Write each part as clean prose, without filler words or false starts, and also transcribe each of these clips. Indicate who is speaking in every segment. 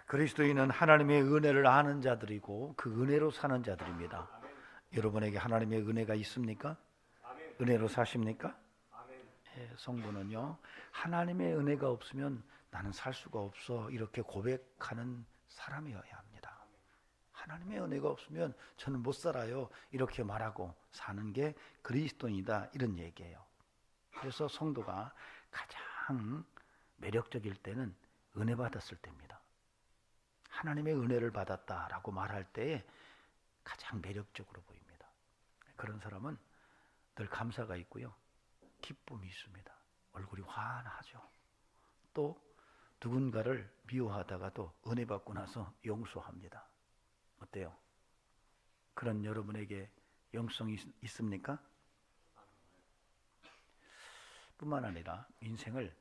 Speaker 1: 그리스도인은 하나님의 은혜를 아는 자들이고 그 은혜로 사는 자들입니다. 여러분에게 하나님의 은혜가 있습니까? 은혜로 사십니까? 성도는요, 하나님의 은혜가 없으면 나는 살 수가 없어 이렇게 고백하는 사람이어야 합니다. 하나님의 은혜가 없으면 저는 못 살아요 이렇게 말하고 사는 게 그리스도인이다 이런 얘기예요. 그래서 성도가 가장 매력적일 때는 은혜 받았을 때입니다. 하나님의 은혜를 받았다라고 말할 때에 가장 매력적으로 보입니다. 그런 사람은 늘 감사가 있고요, 기쁨이 있습니다. 얼굴이 환하죠. 또 누군가를 미워하다가도 은혜 받고 나서 용서합니다. 어때요? 그런 여러분에게 영성이 있습니까? 뿐만 아니라 인생을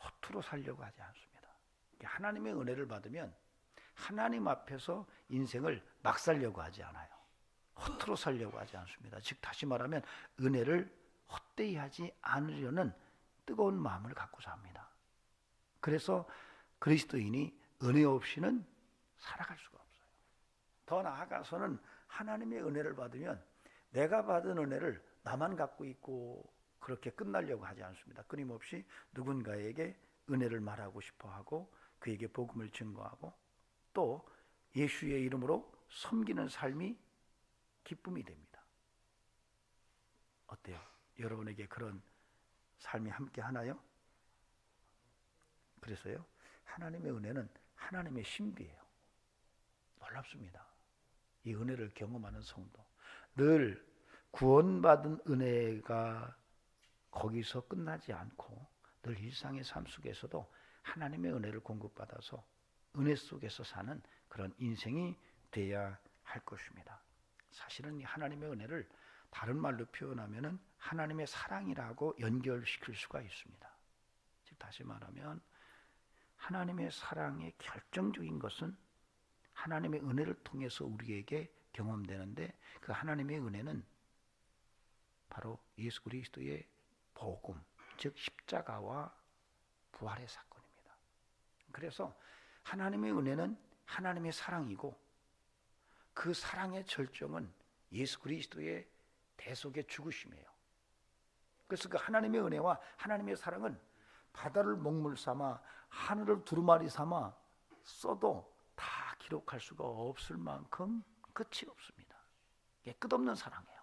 Speaker 1: 허투루 살려고 하지 않습니다. 하나님의 은혜를 받으면 하나님 앞에서 인생을 막 살려고 하지 않아요. 허투루 살려고 하지 않습니다. 즉 다시 말하면 은혜를 헛되이 하지 않으려는 뜨거운 마음을 갖고 삽니다. 그래서 그리스도인이 은혜 없이는 살아갈 수가 없어요. 더 나아가서는 하나님의 은혜를 받으면 내가 받은 은혜를 나만 갖고 있고 그렇게 끝나려고 하지 않습니다. 끊임없이 누군가에게 은혜를 말하고 싶어하고 그에게 복음을 증거하고 또 예수의 이름으로 섬기는 삶이 기쁨이 됩니다. 어때요? 여러분에게 그런 삶이 함께 하나요? 그래서요, 하나님의 은혜는 하나님의 신비예요. 놀랍습니다. 이 은혜를 경험하는 성도, 늘 구원받은 은혜가 거기서 끝나지 않고 늘 일상의 삶 속에서도 하나님의 은혜를 공급받아서 은혜 속에서 사는 그런 인생이 돼야 할 것입니다. 사실은 이 하나님의 은혜를 다른 말로 표현하면은 하나님의 사랑이라고 연결시킬 수가 있습니다. 즉 다시 말하면 하나님의 사랑의 결정적인 것은 하나님의 은혜를 통해서 우리에게 경험되는데 그 하나님의 은혜는 바로 예수 그리스도의 복음, 즉 십자가와 부활의 사건입니다. 그래서 하나님의 은혜는 하나님의 사랑이고 그 사랑의 절정은 예수 그리스도의 대속의 죽으심이에요. 그래서 그 하나님의 은혜와 하나님의 사랑은 바다를 먹물 삼아 하늘을 두루마리 삼아 써도 다 기록할 수가 없을 만큼 끝이 없습니다. 이게 끝없는 사랑이에요.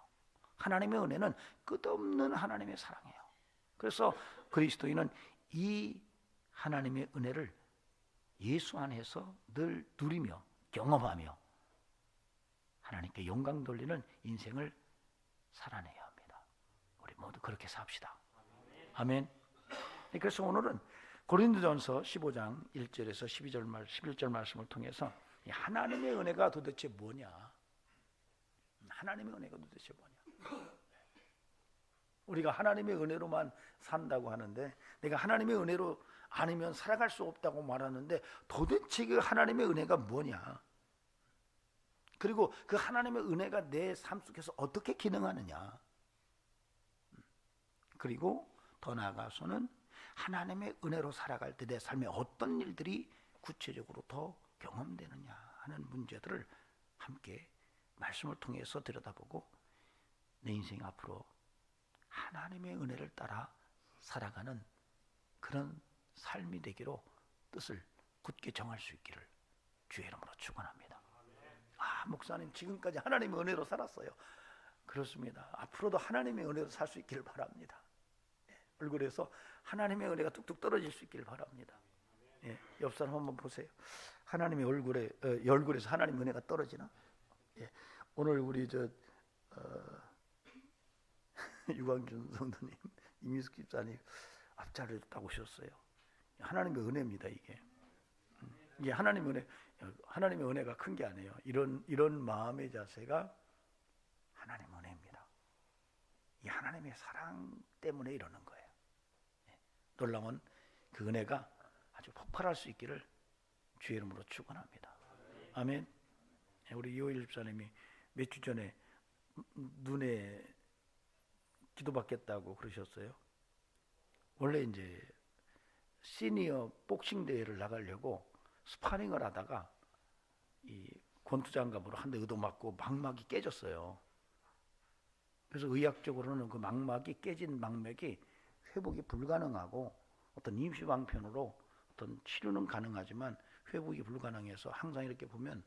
Speaker 1: 하나님의 은혜는 끝없는 하나님의 사랑이에요. 그래서 그리스도인은 이 하나님의 은혜를 예수 안에서 늘 누리며 경험하며 하나님께 영광 돌리는 인생을 살아내야 합니다. 우리 모두 그렇게 삽시다. 아멘. 그래서 오늘은 고린도전서 15장 1절에서 11절 말씀을 통해서 하나님의 은혜가 도대체 뭐냐? 하나님의 은혜가 도대체 뭐냐? 우리가 하나님의 은혜로만 산다고 하는데 내가 하나님의 은혜로 아니면 살아갈 수 없다고 말하는데 도대체 그 하나님의 은혜가 뭐냐? 그리고 그 하나님의 은혜가 내 삶 속에서 어떻게 기능하느냐? 그리고 더 나아가서는 하나님의 은혜로 살아갈 때 내 삶에 어떤 일들이 구체적으로 더 경험되느냐 하는 문제들을 함께 말씀을 통해서 들여다보고 내 인생 앞으로 하나님의 은혜를 따라 살아가는 그런 삶이 되기로 뜻을 굳게 정할 수 있기를 주의 이름으로 축원합니다. 목사님 지금까지 하나님의 은혜로 살았어요. 그렇습니다. 앞으로도 하나님의 은혜로 살 수 있기를 바랍니다. 얼굴에서 하나님의 은혜가 뚝뚝 떨어질 수 있기를 바랍니다. 옆 사람 한번 보세요. 하나님의 얼굴에서 하나님의 은혜가 떨어지나? 오늘 우리 유광준 성도님, 이미숙 집사님 앞자리를 딱 오셨어요. 하나님의 은혜입니다. 이게 하나님의 은혜가 큰 게 아니에요. 이런 마음의 자세가 하나님의 은혜입니다. 이 하나님의 사랑 때문에 이러는 거예요. 놀라운 그 은혜가 아주 폭발할 수 있기를 주의 이름으로 축원합니다. 아멘. 우리 이호일 집사님이 몇 주 전에 눈에 기도받겠다고 그러셨어요. 원래 이제 시니어 복싱 대회를 나가려고 스파링을 하다가 이 권투장갑으로 한 대 얻어맞고 망막이 깨졌어요. 그래서 의학적으로는 그 망막이 깨진 망맥이 회복이 불가능하고 어떤 임시방편으로 어떤 치료는 가능하지만 회복이 불가능해서 항상 이렇게 보면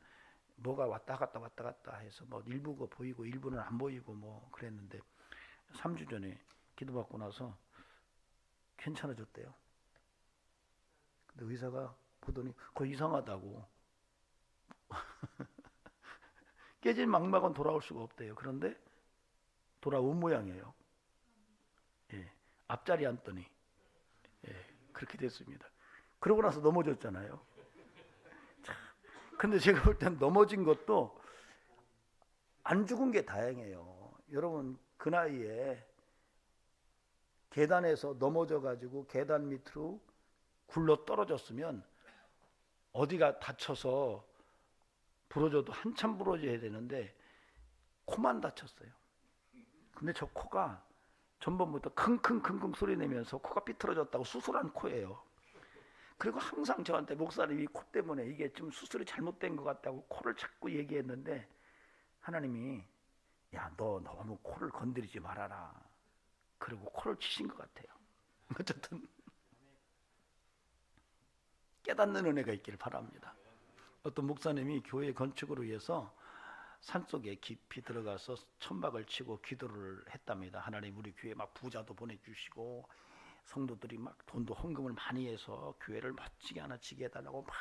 Speaker 1: 뭐가 왔다 갔다 해서 뭐 일부가 보이고 일부는 안 보이고 뭐 그랬는데 3주 전에 기도받고 나서 괜찮아졌대요. 근데 의사가 보더니 그거 이상하다고. 깨진 망막은 돌아올 수가 없대요. 그런데 돌아온 모양이에요. 예, 앞자리 앉더니 예, 그렇게 됐습니다. 그러고 나서 넘어졌잖아요. 근데 제가 볼 땐 넘어진 것도 안 죽은 게 다행이에요. 여러분 그 나이에 계단에서 넘어져 가지고 계단 밑으로 굴러 떨어졌으면 어디가 다쳐서 부러져도 한참 부러져야 되는데 코만 다쳤어요. 근데 저 코가 전번부터 킁킁킁킁 소리 내면서 코가 삐뚤어졌다고 수술한 코예요. 그리고 항상 저한테 목사님이 코 때문에 이게 좀 수술이 잘못된 것 같다고 코를 자꾸 얘기했는데 하나님이 야, 너 너무 코를 건드리지 말아라. 그리고 코를 치신 것 같아요. 어쨌든 깨닫는 은혜가 있기를 바랍니다. 어떤 목사님이 교회 건축을 위해서 산속에 깊이 들어가서 천막을 치고 기도를 했답니다. 하나님 우리 교회 막 부자도 보내주시고 성도들이 막 돈도 헌금을 많이 해서 교회를 멋지게 하나 지게 해달라고 막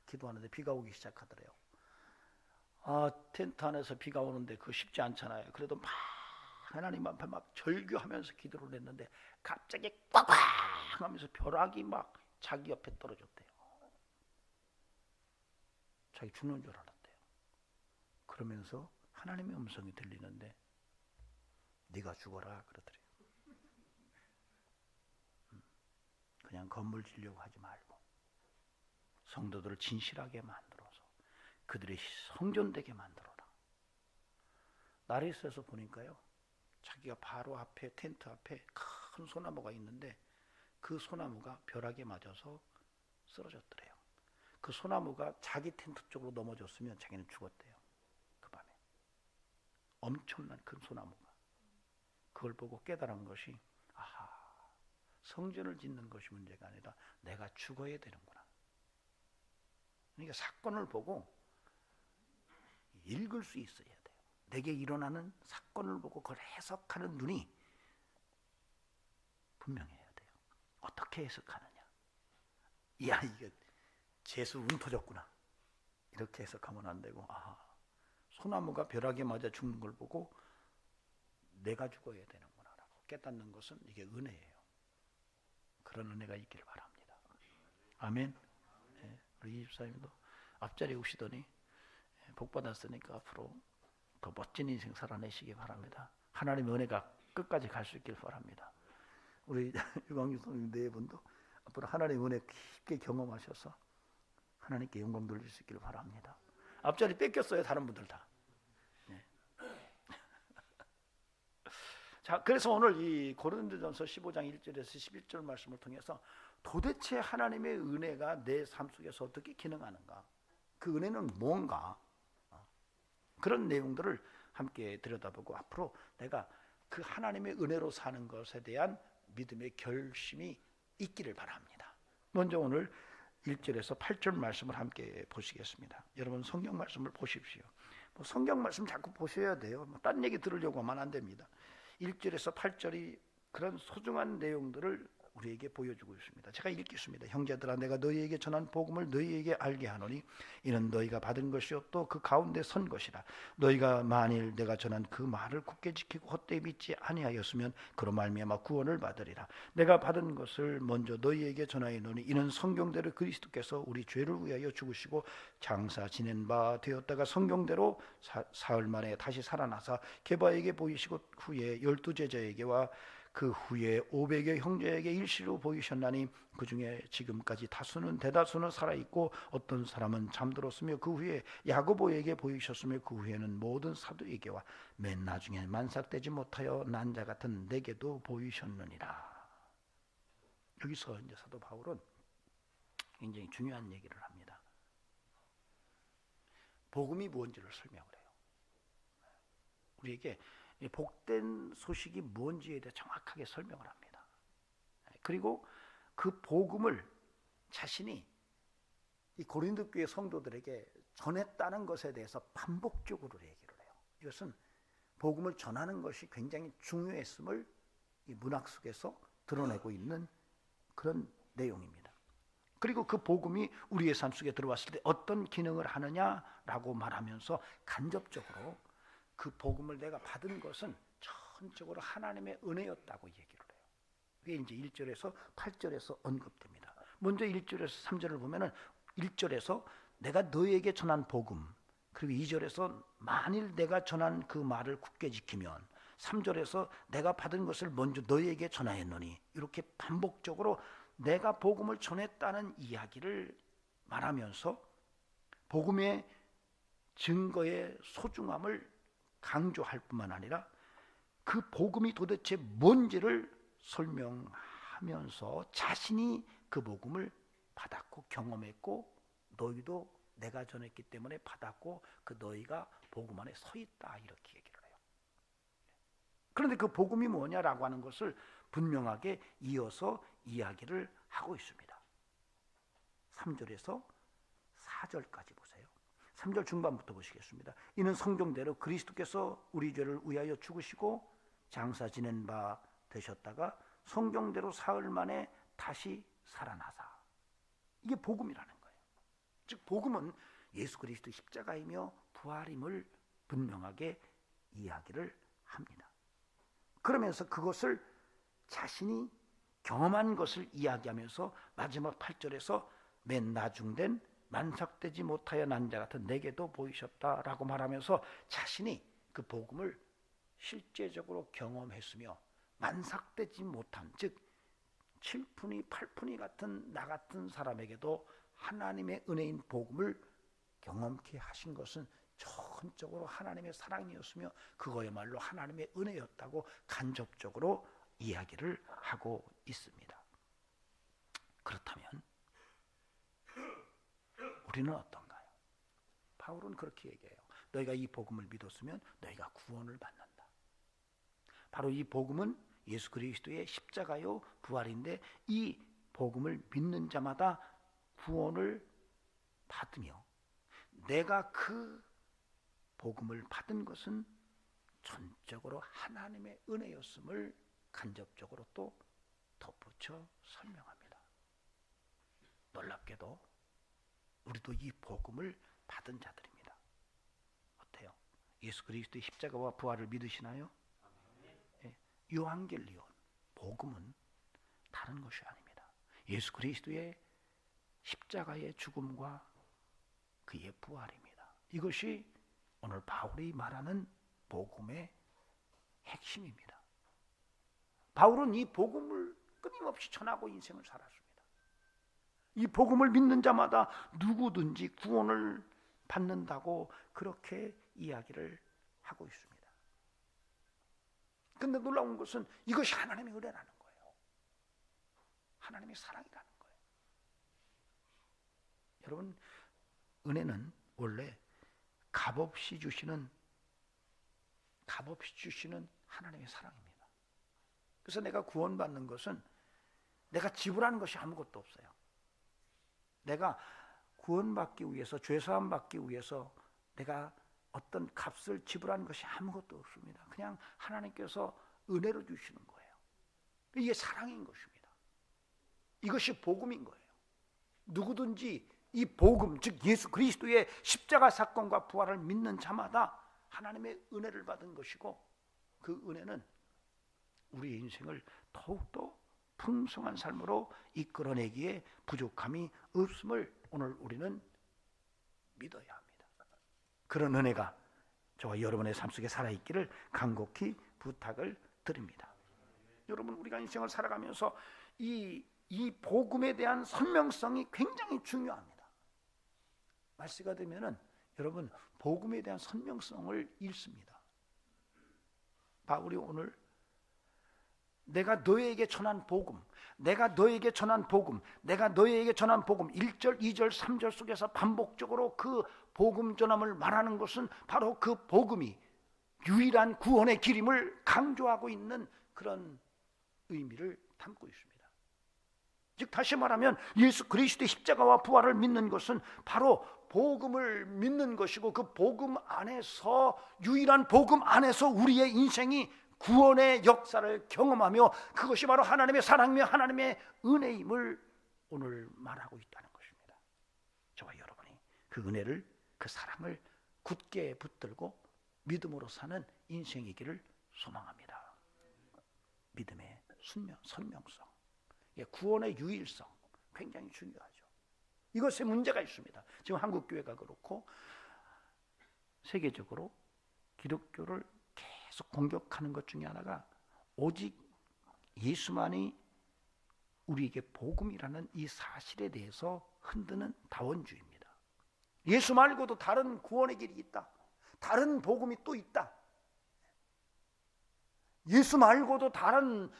Speaker 1: 기도하는데 비가 오기 시작하더래요. 아, 텐트 안에서 비가 오는데 그거 쉽지 않잖아요. 그래도 막 하나님 앞에 막 절규하면서 기도를 했는데 갑자기 꽉꽉 하면서 벼락이 막 자기 옆에 떨어졌대요. 자기 죽는 줄 알았대요. 그러면서 하나님의 음성이 들리는데 네가 죽어라 그러더래요. 그냥 건물 지려고 하지 말고 성도들을 진실하게 만들어서 그들이 성전되게 만들어라. 나리스에서 보니까요, 자기가 바로 앞에 텐트 앞에 큰 소나무가 있는데 그 소나무가 벼락에 맞아서 쓰러졌더래요. 그 소나무가 자기 텐트 쪽으로 넘어졌으면 자기는 죽었대요. 그 밤에 엄청난 큰 소나무가. 그걸 보고 깨달은 것이 아하, 성전을 짓는 것이 문제가 아니라 내가 죽어야 되는구나. 그러니까 사건을 보고 읽을 수 있어야 돼요. 내게 일어나는 사건을 보고 그걸 해석하는 눈이 분명해야 돼요. 어떻게 해석하느냐. 야, 이게 재수 운 터졌구나. 이렇게 해석하면 안 되고, 아, 소나무가 벼락에 맞아 죽는 걸 보고 내가 죽어야 되는구나 라고 깨닫는 것은 이게 은혜예요. 그런 은혜가 있기를 바랍니다. 아멘. 네, 우리 이집사님도 앞자리 오시더니 복 받았으니까 앞으로 더 멋진 인생 살아내시기 바랍니다. 하나님의 은혜가 끝까지 갈 수 있길 바랍니다. 우리 유광규 성님 네 분도 앞으로 하나님의 은혜 깊게 경험하셔서 하나님께 영광 돌릴 수 있기를 바랍니다. 앞자리 뺏겼어요, 다른 분들 다. 네. 자, 그래서 오늘 이 고린도전서 15장 1절에서 11절 말씀을 통해서 도대체 하나님의 은혜가 내 삶 속에서 어떻게 기능하는가? 그 은혜는 뭔가? 그런 내용들을 함께 들여다보고 앞으로 내가 그 하나님의 은혜로 사는 것에 대한 믿음의 결심이 있기를 바랍니다. 먼저 오늘 1절에서 8절 말씀을 함께 보시겠습니다. 여러분 성경 말씀을 보십시오. 뭐 성경 말씀 자꾸 보셔야 돼요. 뭐 딴 얘기 들으려고 하면 안 됩니다. 1절에서 8절이 그런 소중한 내용들을 우리에게 보여주고 있습니다. 제가 읽겠습니다. 형제들아, 내가 너희에게 전한 복음을 너희에게 알게 하노니 이는 너희가 받은 것이요 또 그 가운데 선 것이라. 너희가 만일 내가 전한 그 말을 굳게 지키고 헛되이 믿지 아니하였으면 그로 말미암아 구원을 받으리라. 내가 받은 것을 먼저 너희에게 전하노니 이는 성경대로 그리스도께서 우리 죄를 위하여 죽으시고 장사 지낸 바 되었다가 성경대로 사흘 만에 다시 살아나사 게바에게 보이시고 후에 12 제자에게와 그 후에 500여 형제에게 일시로 보이셨나니 그 중에 지금까지 대다수는 살아있고 어떤 사람은 잠들었으며 그 후에 야고보에게 보이셨으며 그 후에는 모든 사도에게와 맨 나중에 만삭되지 못하여 난 자 같은 내게도 보이셨느니라. 여기서 이제 사도 바울은 굉장히 중요한 얘기를 합니다. 복음이 무엇인지를 설명을 해요. 우리에게 복된 소식이 무엇인지에 대해 정확하게 설명을 합니다. 그리고 그 복음을 자신이 이 고린도 교회 성도들에게 전했다는 것에 대해서 반복적으로 얘기를 해요. 이것은 복음을 전하는 것이 굉장히 중요했음을 이 문학 속에서 드러내고 있는 그런 내용입니다. 그리고 그 복음이 우리의 삶 속에 들어왔을 때 어떤 기능을 하느냐라고 말하면서 간접적으로 그 복음을 내가 받은 것은 전적으로 하나님의 은혜였다고 얘기를 해요. 그게 이제 1절에서 8절에서 언급됩니다. 먼저 1절에서 3절을 보면은 1절에서 내가 너에게 전한 복음, 그리고 2절에서 만일 내가 전한 그 말을 굳게 지키면, 3절에서 내가 받은 것을 먼저 너에게 전하였노니, 이렇게 반복적으로 내가 복음을 전했다는 이야기를 말하면서 복음의 증거의 소중함을 강조할 뿐만 아니라 그 복음이 도대체 뭔지를 설명하면서 자신이 그 복음을 받았고 경험했고 너희도 내가 전했기 때문에 받았고 그 너희가 복음 안에 서 있다, 이렇게 얘기를 해요. 그런데 그 복음이 뭐냐라고 하는 것을 분명하게 이어서 이야기를 하고 있습니다. 3절에서 4절까지 보세요. 3절 중반부터 보시겠습니다. 이는 성경대로 그리스도께서 우리 죄를 위하여 죽으시고 장사 지낸 바 되셨다가 성경대로 사흘 만에 다시 살아나사. 이게 복음이라는 거예요. 즉 복음은 예수 그리스도 십자가이며 부활임을 분명하게 이야기를 합니다. 그러면서 그것을 자신이 경험한 것을 이야기하면서 마지막 8절에서 맨 나중된 만삭되지 못하여 난 자 같은 내게도 보이셨다라고 말하면서 자신이 그 복음을 실제적으로 경험했으며 만삭되지 못한, 즉 7푼이 8푼이 같은 나 같은 사람에게도 하나님의 은혜인 복음을 경험케 하신 것은 전적으로 하나님의 사랑이었으며 그거야말로 하나님의 은혜였다고 간접적으로 이야기를 하고 있습니다. 그렇다면 우리는 어떤가요? 바울은 그렇게 얘기해요. 너희가 이 복음을 믿었으면 너희가 구원을 받는다. 바로 이 복음은 예수 그리스도의 십자가요 부활인데 이 복음을 믿는 자마다 구원을 받으며 내가 그 복음을 받은 것은 전적으로 하나님의 은혜였음을 간접적으로 또 덧붙여 설명합니다. 놀랍게도 우리도 이 복음을 받은 자들입니다. 어때요? 예수 그리스도의 십자가와 부활을 믿으시나요? 예. 요한겔리온 복음은 다른 것이 아닙니다. 예수 그리스도의 십자가의 죽음과 그의 부활입니다. 이것이 오늘 바울이 말하는 복음의 핵심입니다. 바울은 이 복음을 끊임없이 전하고 인생을 살았습니다. 이 복음을 믿는 자마다 누구든지 구원을 받는다고 그렇게 이야기를 하고 있습니다. 그런데 놀라운 것은 이것이 하나님의 은혜라는 거예요. 하나님의 사랑이라는 거예요. 여러분, 은혜는 원래 값없이 주시는 하나님의 사랑입니다. 그래서 내가 구원받는 것은 내가 지불하는 것이 아무것도 없어요. 내가 구원받기 위해서, 죄사함 받기 위해서 내가 어떤 값을 지불하는 것이 아무것도 없습니다. 그냥 하나님께서 은혜로 주시는 거예요. 이게 사랑인 것입니다. 이것이 복음인 거예요. 누구든지 이 복음, 즉 예수 그리스도의 십자가 사건과 부활을 믿는 자마다 하나님의 은혜를 받은 것이고 그 은혜는 우리의 인생을 더욱더 풍성한 삶으로 이끌어내기에 부족함이 없음을 오늘 우리는 믿어야 합니다. 그런 은혜가 저와 여러분의 삶 속에 살아있기를 간곡히 부탁을 드립니다. 여러분, 우리가 인생을 살아가면서 이 복음에 대한 선명성이 굉장히 중요합니다. 말세가 되면은 여러분 복음에 대한 선명성을 잃습니다. 바울이 오늘 내가 너에게 전한 복음, 내가 너에게 전한 복음, 내가 너에게 전한 복음 1절, 2절, 3절 속에서 반복적으로 그 복음 전함을 말하는 것은 바로 그 복음이 유일한 구원의 길임을 강조하고 있는 그런 의미를 담고 있습니다. 즉 다시 말하면 예수 그리스도의 십자가와 부활을 믿는 것은 바로 복음을 믿는 것이고, 그 복음 안에서, 유일한 복음 안에서 우리의 인생이 구원의 역사를 경험하며, 그것이 바로 하나님의 사랑이며 하나님의 은혜임을 오늘 말하고 있다는 것입니다. 저와 여러분이 그 은혜를, 그 사랑을 굳게 붙들고 믿음으로 사는 인생이기를 소망합니다. 믿음의 선명성, 구원의 유일성, 굉장히 중요하죠. 이것에 문제가 있습니다. 지금 한국교회가 그렇고 세계적으로 기독교를 계속 공격하는 것 중에 하나가 오직 예수만이 우리에게 복음이라는 이 사실에 대해서 흔드는 다원주의입니다. 예수 말고도 다른 구원의 길이 있다, 다른 복음이 또 있다, 예수 말고도 다른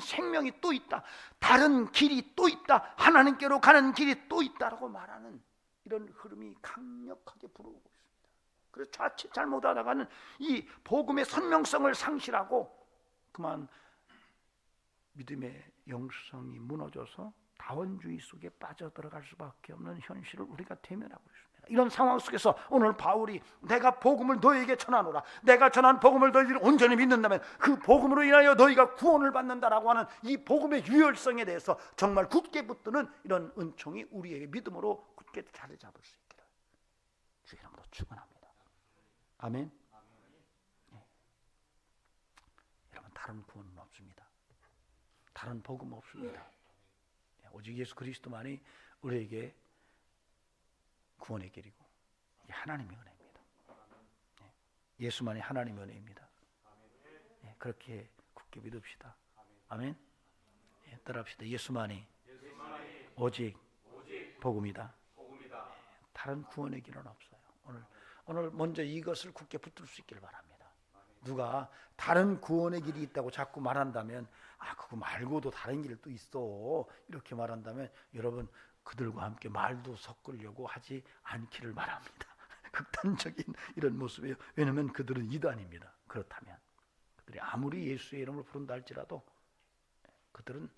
Speaker 1: 생명이 또 있다, 다른 길이 또 있다, 하나님께로 가는 길이 또 있다라고 말하는 이런 흐름이 강력하게 불어오고 있습니다. 그래서 자칫 잘못하다가는 이 복음의 선명성을 상실하고 그만 믿음의 영성이 무너져서 다원주의 속에 빠져들어갈 수밖에 없는 현실을 우리가 대면하고 있습니다. 이런 상황 속에서 오늘 바울이 내가 복음을 너에게 전하노라, 내가 전한 복음을 너희들이 온전히 믿는다면 그 복음으로 인하여 너희가 구원을 받는다라고 하는 이 복음의 유혈성에 대해서 정말 굳게 붙드는 이런 은총이 우리에게 믿음으로 굳게 자리 잡을 수 있기를 주의 이름으로 축원합니다. 아멘. 네. 여러분, 다른 구원은 없습니다. 다른 복음 없습니다. 오직 예수 그리스도만이 우리에게 구원의 길이고 하나님의 은혜입니다. 예수만이 하나님의 은혜입니다. 그렇게 굳게 믿읍시다. 아멘. 따라합시다. 예수만이 오직 복음이다. 다른 구원의 길은 없어요. 오늘 먼저 이것을 굳게 붙들 수 있기를 바랍니다. 누가 다른 구원의 길이 있다고 자꾸 말한다면, 그거 말고도 다른 길도 있어, 이렇게 말한다면 여러분, 그들과 함께 말도 섞으려고 하지 않기를 바랍니다. 극단적인 이런 모습이에요. 왜냐하면 그들은 이단입니다. 그렇다면 그들이 아무리 예수의 이름을 부른다 할지라도 그들은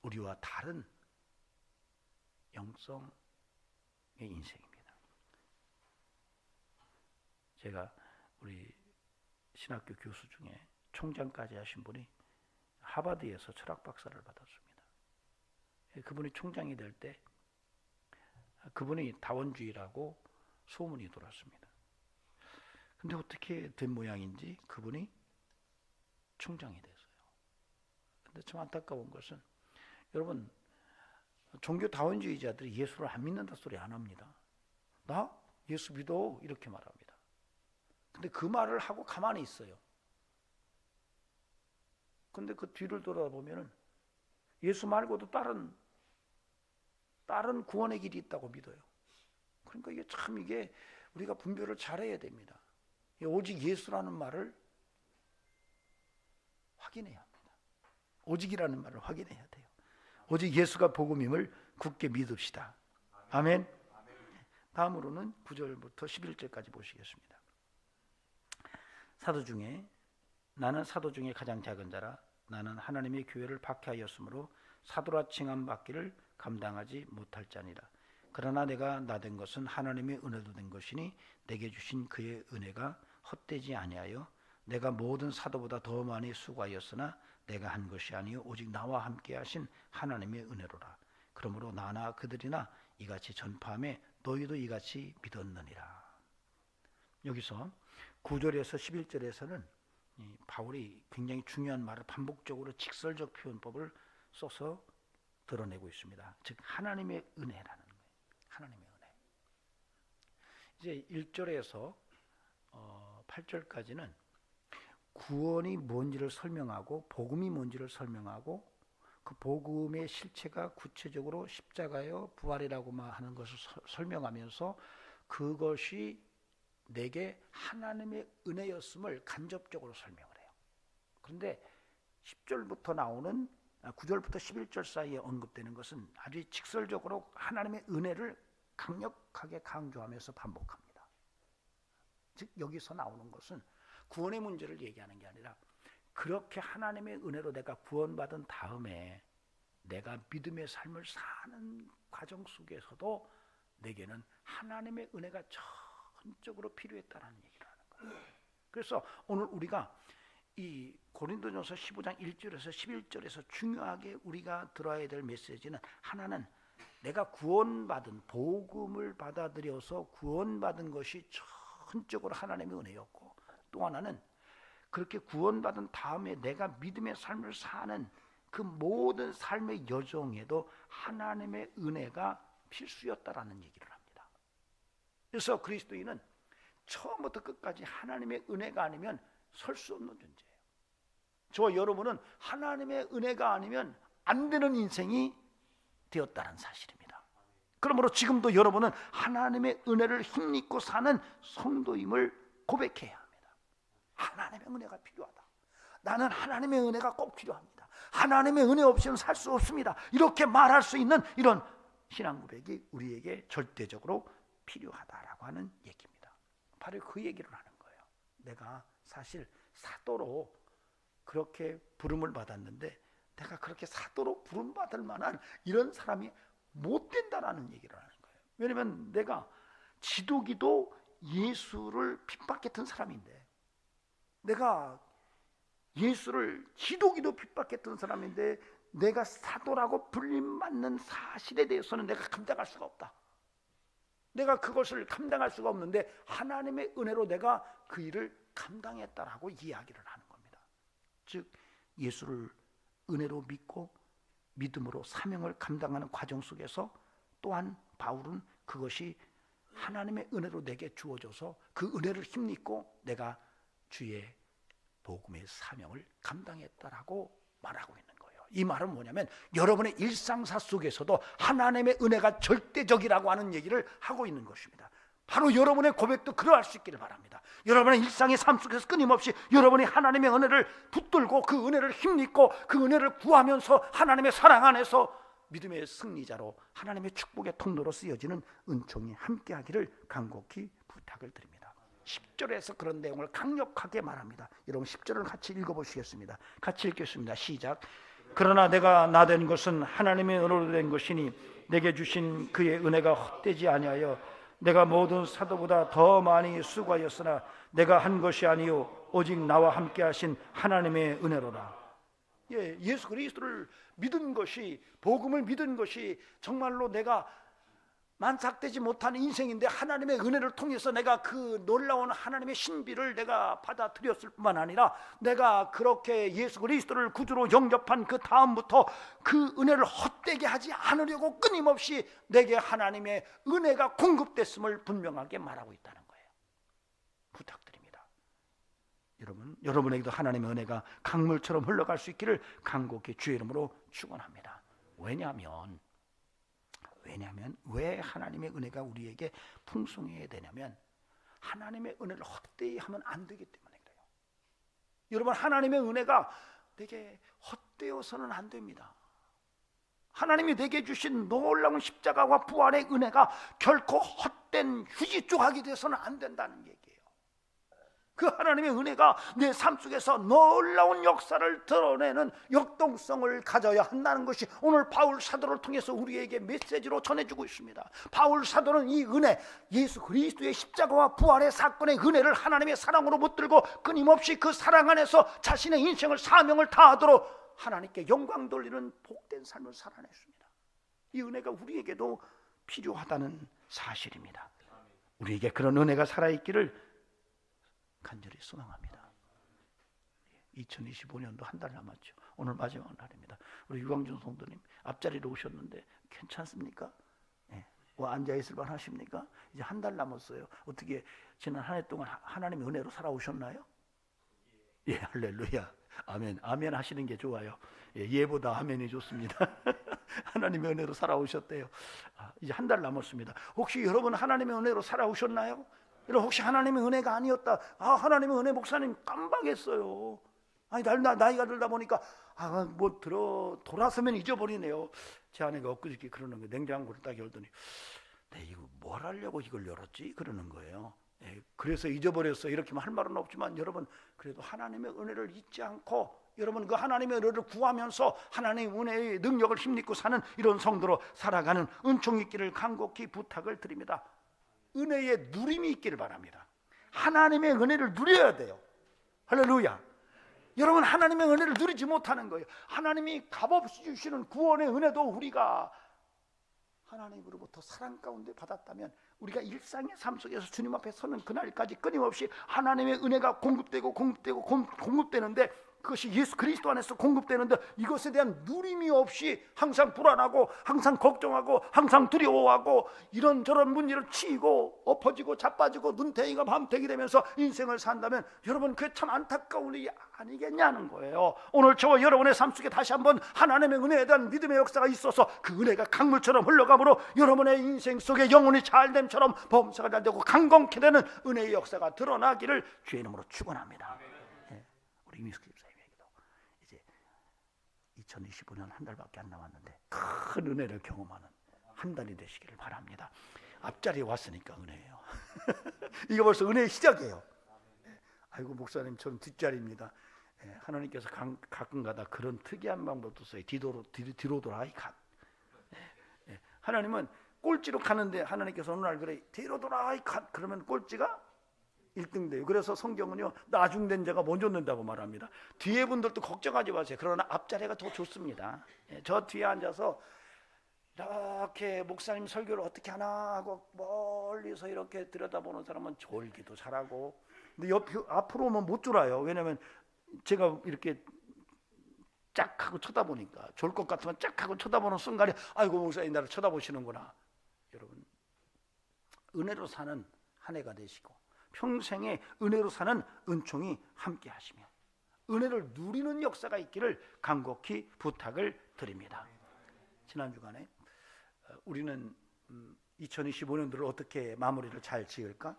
Speaker 1: 우리와 다른 영성의 인생입니다. 제가 우리 신학교 교수 중에 총장까지 하신 분이 하버드에서 철학 박사를 받았습니다. 그분이 총장이 될 때 그분이 다원주의라고 소문이 돌았습니다. 근데 어떻게 된 모양인지 그분이 총장이 됐어요. 근데 참 안타까운 것은, 여러분, 종교 다원주의자들이 예수를 안 믿는다 소리 안 합니다. 나 예수 믿어, 이렇게 말합니다. 근데 그 말을 하고 가만히 있어요. 근데 그 뒤를 돌아보면은 예수 말고도 다른 구원의 길이 있다고 믿어요. 그러니까 이게 우리가 분별을 잘해야 됩니다. 오직 예수라는 말을 확인해야 합니다. 오직이라는 말을 확인해야 돼요. 오직 예수가 복음임을 굳게 믿읍시다. 아멘. 다음으로는 9절부터 11절까지 보시겠습니다. 나는 사도 중에 가장 작은 자라. 나는 하나님의 교회를 박해하였으므로 사도라 칭함 받기를 감당하지 못할 자니라. 그러나 내가 나된 것은 하나님의 은혜로 된 것이니 내게 주신 그의 은혜가 헛되지 아니하여 내가 모든 사도보다 더 많이 수고하였으나 내가 한 것이 아니요 오직 나와 함께 하신 하나님의 은혜로라. 그러므로 나나 그들이나 이같이 전파하며 너희도 이같이 믿었느니라. 여기서 9절에서 11절에서는 바울이 굉장히 중요한 말을 반복적으로 직설적 표현법을 써서 드러내고 있습니다. 즉 하나님의 은혜라는 거예요. 하나님의 은혜. 이제 1절에서 8절까지는 구원이 뭔지를 설명하고 복음이 뭔지를 설명하고 그 복음의 실체가 구체적으로 십자가요 부활이라고만 하는 것을 설명하면서 그것이 내게 하나님의 은혜였음을 간접적으로 설명을 해요. 그런데 10절부터 나오는 9절부터 11절 사이에 언급되는 것은 아주 직설적으로 하나님의 은혜를 강력하게 강조하면서 반복합니다. 즉 여기서 나오는 것은 구원의 문제를 얘기하는 게 아니라 그렇게 하나님의 은혜로 내가 구원받은 다음에 내가 믿음의 삶을 사는 과정 속에서도 내게는 하나님의 은혜가 전적으로 필요했다는 얘기를 하는 거예요. 그래서 오늘 우리가 이 고린도전서 15장 1절에서 11절에서 중요하게 우리가 들어야 될 메시지는, 하나는 내가 구원받은 복음을 받아들여서 구원받은 것이 전적으로 하나님의 은혜였고, 또 하나는 그렇게 구원받은 다음에 내가 믿음의 삶을 사는 그 모든 삶의 여정에도 하나님의 은혜가 필수였다라는 얘기를 합니다. 그래서 그리스도인은 처음부터 끝까지 하나님의 은혜가 아니면 설 수 없는 존재예요. 저와 여러분은 하나님의 은혜가 아니면 안 되는 인생이 되었다는 사실입니다. 그러므로 지금도 여러분은 하나님의 은혜를 힘입고 사는 성도임을 고백해야 합니다. 하나님의 은혜가 필요하다. 나는 하나님의 은혜가 꼭 필요합니다. 하나님의 은혜 없이는 살 수 없습니다. 이렇게 말할 수 있는 이런 신앙 고백이 우리에게 절대적으로 필요하다라고 하는 얘기입니다. 바로 그 얘기를 하는 거예요. 내가 사실 사도로 그렇게 부름을 받았는데 내가 그렇게 사도로 부름받을 만한 이런 사람이 못 된다라는 얘기를 하는 거예요. 왜냐하면 내가 지도기도 예수를 핍박했던 사람인데, 내가 예수를 지도기도 핍박했던 사람인데 내가 사도라고 불림받는 사실에 대해서는 내가 감당할 수가 없다. 내가 그것을 감당할 수가 없는데 하나님의 은혜로 내가 그 일을 감당했다라고 이야기를 하는 겁니다. 즉 예수를 은혜로 믿고 믿음으로 사명을 감당하는 과정 속에서 또한 바울은 그것이 하나님의 은혜로 내게 주어져서 그 은혜를 힘입고 내가 주의 복음의 사명을 감당했다라고 말하고 있는 거예요. 이 말은 뭐냐면 여러분의 일상사 속에서도 하나님의 은혜가 절대적이라고 하는 얘기를 하고 있는 것입니다. 바로 여러분의 고백도 그러할 수 있기를 바랍니다. 여러분의 일상의 삶 속에서 끊임없이 여러분이 하나님의 은혜를 붙들고 그 은혜를 힘입고 그 은혜를 구하면서 하나님의 사랑 안에서 믿음의 승리자로 하나님의 축복의 통로로 쓰여지는 은총이 함께하기를 간곡히 부탁을 드립니다. 10절에서 그런 내용을 강력하게 말합니다. 여러분 10절을 같이 읽어보시겠습니다. 같이 읽겠습니다. 시작. 그러나 내가 나된 것은 하나님의 은혜로 된 것이니 내게 주신 그의 은혜가 헛되지 아니하여 내가 모든 사도보다 더 많이 수고하였으나 내가 한 것이 아니요 오직 나와 함께 하신 하나님의 은혜로라. 예수 그리스도를 믿은 것이, 복음을 믿은 것이 정말로 내가 만삭되지 못하는 인생인데 하나님의 은혜를 통해서 내가 그 놀라운 하나님의 신비를 내가 받아들였을 뿐만 아니라 내가 그렇게 예수 그리스도를 구주로 영접한 그 다음부터 그 은혜를 헛되게 하지 않으려고 끊임없이 내게 하나님의 은혜가 공급됐음을 분명하게 말하고 있다는 거예요. 부탁드립니다. 여러분에게도 하나님의 은혜가 강물처럼 흘러갈 수 있기를 간곡히 주의 이름으로 축원합니다. 왜냐하면 왜 하나님의 은혜가 우리에게 풍성해야 되냐면 하나님의 은혜를 헛되이 하면 안 되기 때문에 그래요. 여러분 하나님의 은혜가 내게 헛되어서는 안 됩니다. 하나님이 내게 주신 놀라운 십자가와 부활의 은혜가 결코 헛된 휴지 조각이 되어서는 안 된다는 얘기예요. 그 하나님의 은혜가 내 삶 속에서 놀라운 역사를 드러내는 역동성을 가져야 한다는 것이 오늘 바울 사도를 통해서 우리에게 메시지로 전해주고 있습니다. 바울 사도는 이 은혜, 예수 그리스도의 십자가와 부활의 사건의 은혜를 하나님의 사랑으로 붙들고 끊임없이 그 사랑 안에서 자신의 인생을 사명을 다하도록 하나님께 영광 돌리는 복된 삶을 살아냈습니다. 이 은혜가 우리에게도 필요하다는 사실입니다. 우리에게 그런 은혜가 살아있기를 간절히 소망합니다. 2025년도 한 달 남았죠. 오늘 마지막 날입니다. 우리 유광준 성도님 앞자리로 오셨는데 괜찮습니까? 앉아있을 만 하십니까? 이제 한 달 남았어요. 어떻게 지난 한 해 동안 하나님의 은혜로 살아오셨나요? 예, 할렐루야. 아멘. 아멘 하시는 게 좋아요. 예보다 아멘이 좋습니다. 하나님의 은혜로 살아오셨대요. 이제 한 달 남았습니다. 혹시 여러분 하나님의 은혜로 살아오셨나요? 여러분 혹시 하나님의 은혜가 아니었다, 하나님의 은혜 목사님 깜빡했어요. 아니 나이가 들다 보니까 돌아서면 잊어버리네요. 제 아내가 엊그저께 그러는 거예요. 냉장고를 딱 열더니 이거 뭘 하려고 이걸 열었지? 그러는 거예요. 그래서 잊어버렸어. 이렇게 할 말은 없지만 여러분, 그래도 하나님의 은혜를 잊지 않고 여러분 그 하나님의 은혜를 구하면서 하나님의 은혜의 능력을 힘입고 사는 이런 성도로 살아가는 은총 있기를 간곡히 부탁을 드립니다. 은혜의 누림이 있기를 바랍니다. 하나님의 은혜를 누려야 돼요. 할렐루야. 여러분, 하나님의 은혜를 누리지 못하는 거예요. 하나님이 값없이 주시는 구원의 은혜도 우리가 하나님으로부터 사랑 가운데 받았다면 우리가 일상의 삶 속에서 주님 앞에 서는 그날까지 끊임없이 하나님의 은혜가 공급되는데, 그것이 예수 그리스도 안에서 공급되는데 이것에 대한 누림이 없이 항상 불안하고 항상 걱정하고 항상 두려워하고 이런저런 문제를 치이고 엎어지고 자빠지고 눈탱이가 밤탱이 되면서 인생을 산다면 여러분, 그게 참 안타까운 일이 아니겠냐는 거예요. 오늘 저와 여러분의 삶 속에 다시 한번 하나님의 은혜에 대한 믿음의 역사가 있어서 그 은혜가 강물처럼 흘러가므로 여러분의 인생 속에 영혼이 잘됨처럼 범사가 잘되고 강건케 되는 은혜의 역사가 드러나기를 주의 이름으로 축원합니다. 우리 이미숙 집사님에게도 이제 2025년 한 달밖에 안 남았는데 큰 은혜를 경험하는 한 달이 되시기를 바랍니다. 앞자리에 왔으니까 은혜예요. 이거 벌써 은혜의 시작이에요. 아이고 목사님, 저는 뒷자리입니다. 하나님께서 가끔가다 그런 특이한 방법도 써요. 뒤로 돌아 이 갓. 하나님은 꼴찌로 가는데 하나님께서 어느 날 그래, 뒤로 돌아 이 갓. 그러면 꼴찌가 1등 돼요. 그래서 성경은요, 나중된 자가 먼저 는다고 말합니다. 뒤에 분들도 걱정하지 마세요. 그러나 앞자리가 더 좋습니다. 저 뒤에 앉아서 이렇게 목사님 설교를 어떻게 하나 하고 멀리서 이렇게 들여다보는 사람은 졸기도 잘하고, 근데 앞으로 오면 못 졸아요. 왜냐하면 제가 이렇게 짝 하고 쳐다보니까, 졸 것 같으면 짝 하고 쳐다보는 순간에 아이고 목사님 나를 쳐다보시는구나. 여러분, 은혜로 사는 한 해가 되시고 평생에 은혜로 사는 은총이 함께 하시며 은혜를 누리는 역사가 있기를 간곡히 부탁을 드립니다. 지난 주간에 우리는 2025년도를 어떻게 마무리를 잘 지을까?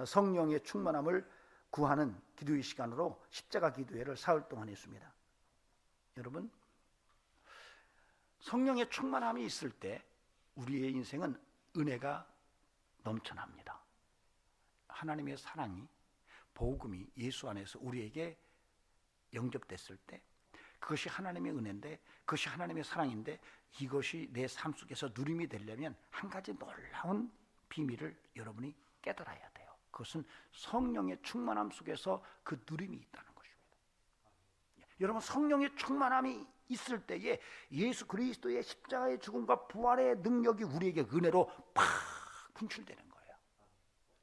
Speaker 1: 성령의 충만함을 구하는 기도의 시간으로 십자가 기도회를 사흘 동안 했습니다. 여러분, 성령의 충만함이 있을 때 우리의 인생은 은혜가 넘쳐납니다. 하나님의 사랑이, 복음이 예수 안에서 우리에게 영접됐을 때 그것이 하나님의 은혜인데, 그것이 하나님의 사랑인데, 이것이 내 삶 속에서 누림이 되려면 한 가지 놀라운 비밀을 여러분이 깨달아야 돼요. 그것은 성령의 충만함 속에서 그 누림이 있다는 것입니다. 여러분, 성령의 충만함이 있을 때에 예수 그리스도의 십자가의 죽음과 부활의 능력이 우리에게 은혜로 팍 분출되는 거예요.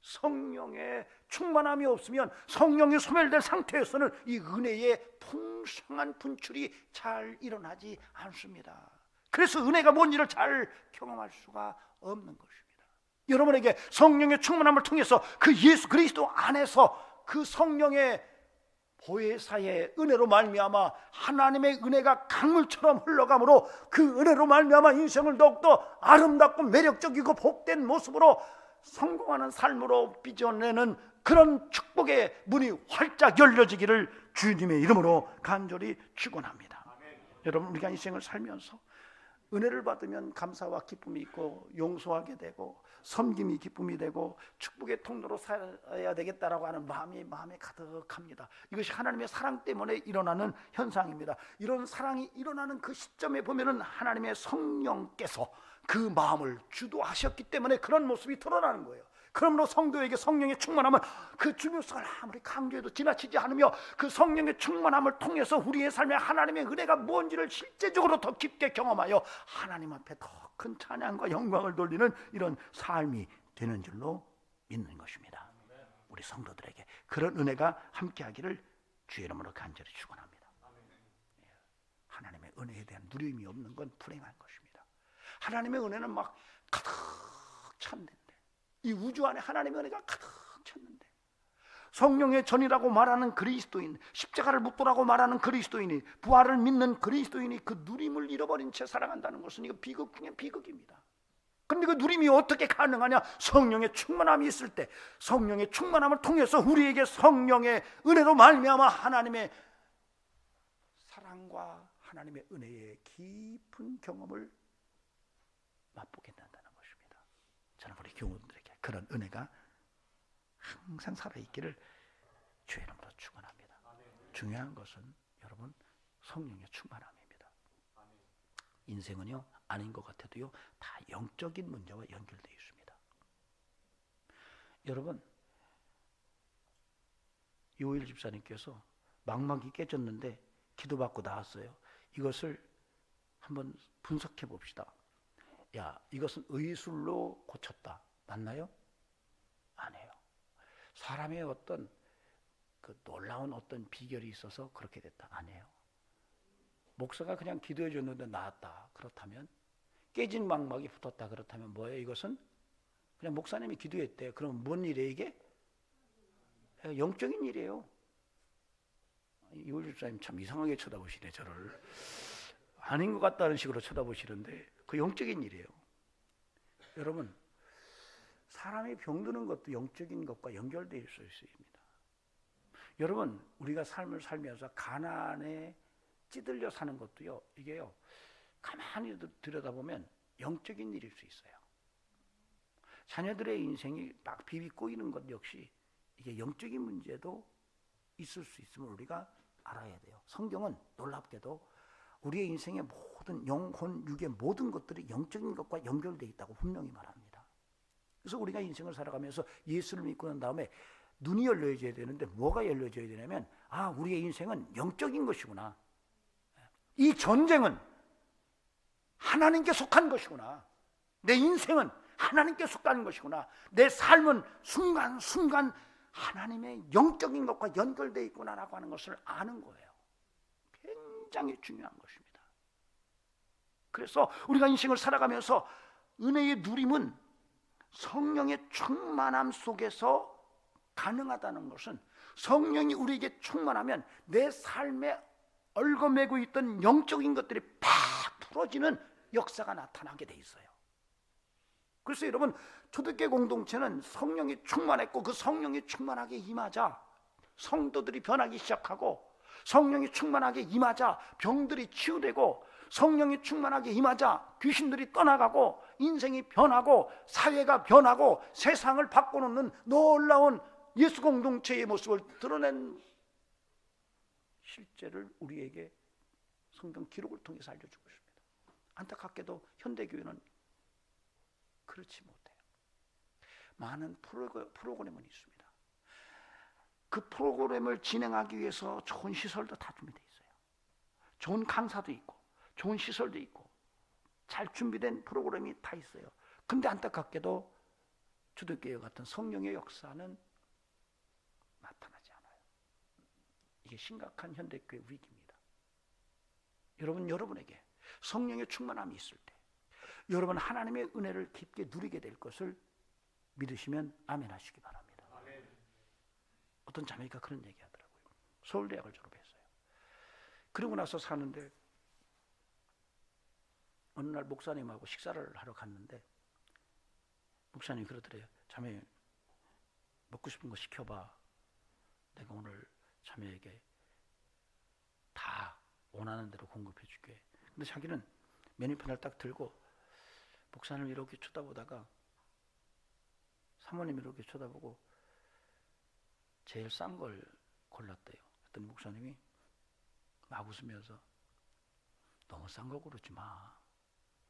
Speaker 1: 성령의 충만함이 없으면, 성령이 소멸될 상태에서는 이 은혜의 풍성한 분출이 잘 일어나지 않습니다. 그래서 은혜가 뭔지를 잘 경험할 수가 없는 것입니다. 여러분에게 성령의 충만함을 통해서 그 예수 그리스도 안에서 그 성령의 보혜사의 은혜로 말미암아 하나님의 은혜가 강물처럼 흘러가므로 그 은혜로 말미암아 인생을 더욱더 아름답고 매력적이고 복된 모습으로 성공하는 삶으로 빚어내는 그런 축복의 문이 활짝 열려지기를 주님의 이름으로 간절히 축원합니다. 여러분, 우리가 인생을 살면서 은혜를 받으면 감사와 기쁨이 있고 용서하게 되고 섬김이 기쁨이 되고 축복의 통로로 살아야 되겠다라고 하는 마음에 가득합니다. 이것이 하나님의 사랑 때문에 일어나는 현상입니다. 이런 사랑이 일어나는 그 시점에 보면은 하나님의 성령께서 그 마음을 주도하셨기 때문에 그런 모습이 드러나는 거예요. 그러므로 성도에게 성령의 충만함은 그 중요성을 아무리 강조해도 지나치지 않으며, 그 성령의 충만함을 통해서 우리의 삶에 하나님의 은혜가 뭔지를 실제적으로 더 깊게 경험하여 하나님 앞에 더 큰 찬양과 영광을 돌리는 이런 삶이 되는 줄로 믿는 것입니다. 우리 성도들에게 그런 은혜가 함께하기를 주의 이름으로 간절히 축원합니다. 하나님의 은혜에 대한 누림이 없는 건 불행한 것입니다. 하나님의 은혜는 막 가득 찼는데, 이 우주 안에 하나님의 은혜가 가득 찼는데, 성령의 전이라고 말하는 그리스도인, 십자가를 묵도라고 말하는 그리스도인이, 부활을 믿는 그리스도인이 그 누림을 잃어버린 채 살아간다는 것은 이거 비극 중에 비극입니다. 그런데 그 누림이 어떻게 가능하냐? 성령의 충만함이 있을 때, 성령의 충만함을 통해서 우리에게 성령의 은혜로 말미암아 하나님의 사랑과 하나님의 은혜의 깊은 경험을 맛보게 된다는 것입니다. 저는 우리 교우들에게 그런 은혜가 항상 살아있기를 주의 이름으로 축원합니다. 중요한 것은 여러분 성령의 충만함입니다. 인생은요 아닌 것 같아도요 다 영적인 문제와 연결되어 있습니다. 여러분 이호일 집사님께서 망막이 깨졌는데 기도받고 나왔어요. 이것을 한번 분석해 봅시다. 야, 이것은 의술로 고쳤다. 맞나요? 아니에요. 사람의 어떤 그 놀라운 어떤 비결이 있어서 그렇게 됐다. 아니에요. 목사가 그냥 기도해 줬는데 나았다. 그렇다면 깨진 망막이 붙었다. 그렇다면 뭐예요? 이것은 그냥 목사님이 기도했대. 그럼 뭔 일이에요 이게? 영적인 일이에요. 이호일 집사님 참 이상하게 쳐다보시네 저를. 아닌 것 같다는 식으로 쳐다보시는데 그 영적인 일이에요. 여러분 사람이 병드는 것도 영적인 것과 연결되어 있습니다. 여러분 우리가 삶을 살면서 가난에 찌들려 사는 것도요 이게요 가만히 들여다보면 영적인 일일 수 있어요. 자녀들의 인생이 막 비비 꼬이는 것 역시 이게 영적인 문제도 있을 수 있음을 우리가 알아야 돼요. 성경은 놀랍게도 우리의 인생의 모든 영혼, 육의 모든 것들이 영적인 것과 연결되어 있다고 분명히 말합니다. 그래서 우리가 인생을 살아가면서 예수를 믿고 난 다음에 눈이 열려져야 되는데 뭐가 열려져야 되냐면 아 우리의 인생은 영적인 것이구나. 이 전쟁은 하나님께 속한 것이구나. 내 인생은 하나님께 속하는 것이구나. 내 삶은 순간순간 하나님의 영적인 것과 연결되어 있구나라고 하는 것을 아는 거예요. 굉장히 중요한 것입니다. 그래서 우리가 인생을 살아가면서 은혜의 누림은 성령의 충만함 속에서 가능하다는 것은 성령이 우리에게 충만하면 내 삶에 얽어매고 있던 영적인 것들이 팍 풀어지는 역사가 나타나게 돼 있어요. 그래서 여러분 초대교회 공동체는 성령이 충만했고 그 성령이 충만하게 임하자 성도들이 변하기 시작하고 성령이 충만하게 임하자 병들이 치유되고 성령이 충만하게 임하자 귀신들이 떠나가고 인생이 변하고 사회가 변하고 세상을 바꿔놓는 놀라운 예수 공동체의 모습을 드러낸 실제를 우리에게 성경 기록을 통해서 알려주고 있습니다. 안타깝게도 현대교회는 그렇지 못해요. 많은 프로그램은 있습니다. 그 프로그램을 진행하기 위해서 좋은 시설도 다 준비되어 있어요. 좋은 강사도 있고 좋은 시설도 있고 잘 준비된 프로그램이 다 있어요. 근데 안타깝게도 초대교회 같은 성령의 역사는 나타나지 않아요. 이게 심각한 현대교회 위기입니다. 여러분에게 성령의 충만함이 있을 때 여러분 하나님의 은혜를 깊게 누리게 될 것을 믿으시면 아멘 하시기 바랍니다. 아멘. 어떤 자매가 그런 얘기 하더라고요. 서울대학을 졸업했어요. 그러고 나서 사는데 어느 날 목사님하고 식사를 하러 갔는데 목사님이 그러더래요. 자매 먹고 싶은 거 시켜봐. 내가 오늘 자매에게 다 원하는 대로 공급해 줄게. 근데 자기는 메뉴판을 딱 들고 목사님을 이렇게 쳐다보다가 사모님 이렇게 쳐다보고 제일 싼 걸 골랐대요. 그랬더니 목사님이 막 웃으면서 너무 싼 거 고르지 마.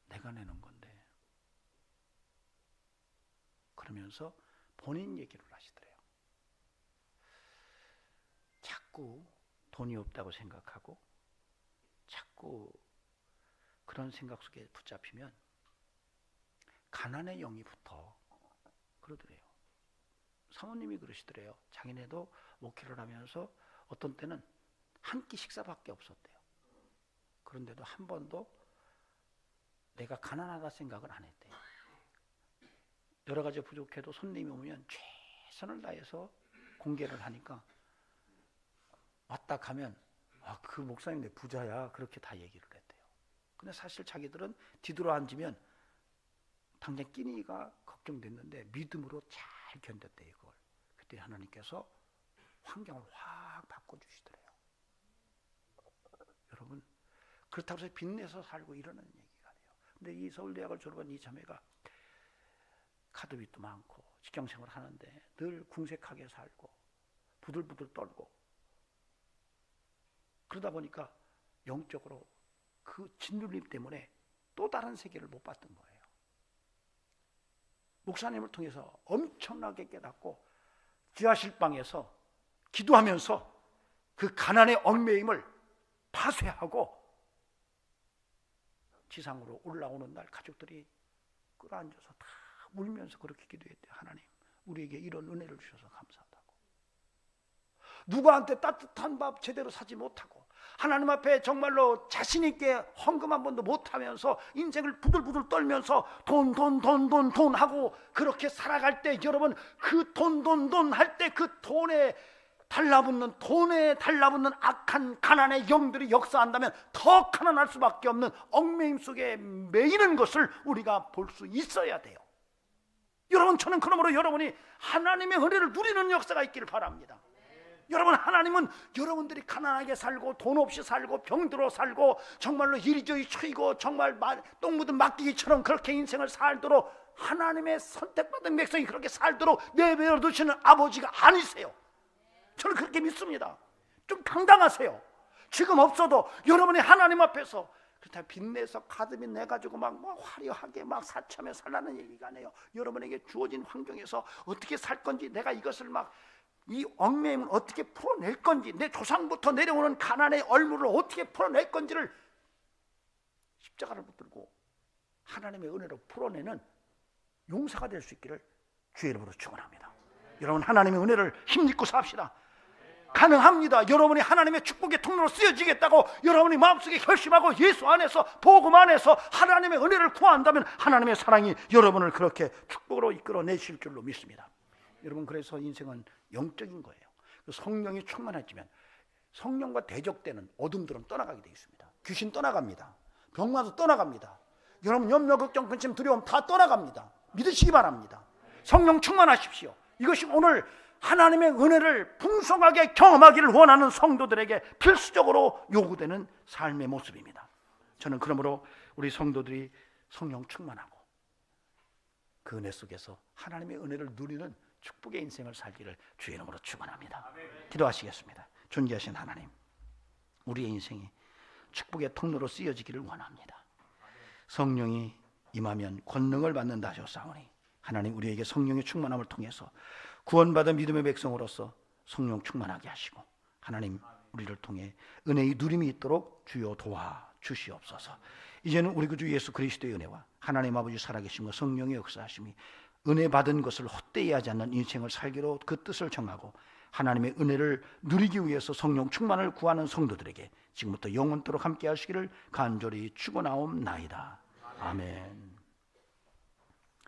Speaker 1: 내가 내는 건데. 그러면서 본인 얘기를 하시더래요. 자꾸 돈이 없다고 생각하고 자꾸 그런 생각 속에 붙잡히면 가난의 영이 붙어. 그러더래요. 사모님이 그러시더래요. 자기네도 목회를 하면서 어떤 때는 한 끼 식사밖에 없었대요. 그런데도 한 번도 내가 가난하다 생각을 안 했대요. 여러 가지 부족해도 손님이 오면 최선을 다해서 공개를 하니까 왔다 가면 아, 그 목사님 내 부자야 그렇게 다 얘기를 했대요. 근데 사실 자기들은 뒤돌아 앉으면 당장 끼니가 걱정됐는데 믿음으로 잘 견뎠대요. 그걸. 그때 하나님께서 환경을 확 바꿔주시더래요. 여러분 그렇다고 해서 빚내서 살고 이러는 얘기가 돼요. 근데 이 서울대학을 졸업한 이 자매가 카드빚도 많고 직장생활을 하는데 늘 궁색하게 살고 부들부들 떨고 그러다 보니까 영적으로 그 짓눌림 때문에 또 다른 세계를 못 봤던 거예요. 목사님을 통해서 엄청나게 깨닫고 지하실방에서 기도하면서 그 가난의 얽매임을 파쇄하고 지상으로 올라오는 날 가족들이 끌어앉아서 다 울면서 그렇게 기도했대요. 하나님, 우리에게 이런 은혜를 주셔서 감사하다고. 누구한테 따뜻한 밥 제대로 사지 못하고 하나님 앞에 정말로 자신 있게 헌금 한 번도 못하면서 인생을 부들부들 떨면서 돈 하고 그렇게 살아갈 때, 여러분, 그 돈 할 때 그 돈에 달라붙는 악한 가난의 영들이 역사한다면 더 가난할 수밖에 없는 얽매임 속에 매이는 것을 우리가 볼 수 있어야 돼요. 여러분, 저는 그러므로 여러분이 하나님의 은혜를 누리는 역사가 있기를 바랍니다. 여러분, 하나님은 여러분들이 가난하게 살고 돈 없이 살고 병들어 살고 정말로 이리저리 쳐이고 정말 똥 묻은 막대기처럼 그렇게 인생을 살도록 하나님의 선택받은 백성이 그렇게 살도록 내버려 두시는 아버지가 아니세요. 저는 그렇게 믿습니다. 좀 당당하세요. 지금 없어도 여러분이 하나님 앞에서 그렇다 빚내서 카드빚 내가지고 막 화려하게 막 사참에 살라는 얘기가 아니에요. 여러분에게 주어진 환경에서 어떻게 살 건지, 내가 이것을 이 얽매임을 어떻게 풀어낼 건지, 내 조상부터 내려오는 가난의 얼물을 어떻게 풀어낼 건지를 십자가를 붙들고 하나님의 은혜로 풀어내는 용사가 될 수 있기를 주의 이름으로 축원합니다. 여러분, 하나님의 은혜를 힘입고 삽시다. 가능합니다. 여러분이 하나님의 축복의 통로로 쓰여지겠다고 여러분이 마음속에 결심하고 예수 안에서, 복음 안에서 하나님의 은혜를 구한다면 하나님의 사랑이 여러분을 그렇게 축복으로 이끌어내실 줄로 믿습니다. 여러분, 그래서 인생은 영적인 거예요. 성령이 충만해지면 성령과 대적되는 어둠들은 떠나가게 되어 있습니다. 귀신 떠나갑니다. 병마도 떠나갑니다. 여러분, 염려, 걱정, 근심, 두려움 다 떠나갑니다. 믿으시기 바랍니다. 성령 충만하십시오. 이것이 오늘 하나님의 은혜를 풍성하게 경험하기를 원하는 성도들에게 필수적으로 요구되는 삶의 모습입니다. 저는 그러므로 우리 성도들이 성령 충만하고 그 은혜 속에서 하나님의 은혜를 누리는 축복의 인생을 살기를 주의 이름으로 축원합니다. 기도하시겠습니다. 존귀하신 하나님, 우리의 인생이 축복의 통로로 쓰여지기를 원합니다. 성령이 임하면 권능을 받는다 하셨사오니 하나님, 우리에게 성령의 충만함을 통해서 구원받은 믿음의 백성으로서 성령 충만하게 하시고 하나님, 우리를 통해 은혜의 누림이 있도록 주여 도와주시옵소서. 이제는 우리 구주 예수 그리스도의 은혜와 하나님 아버지 살아계심과 성령의 역사하심이 은혜 받은 것을 헛되이 하지 않는 인생을 살기로 그 뜻을 정하고 하나님의 은혜를 누리기 위해서 성령 충만을 구하는 성도들에게 지금부터 영원토록 함께 하시기를 간절히 축원하옵나이다. 아멘.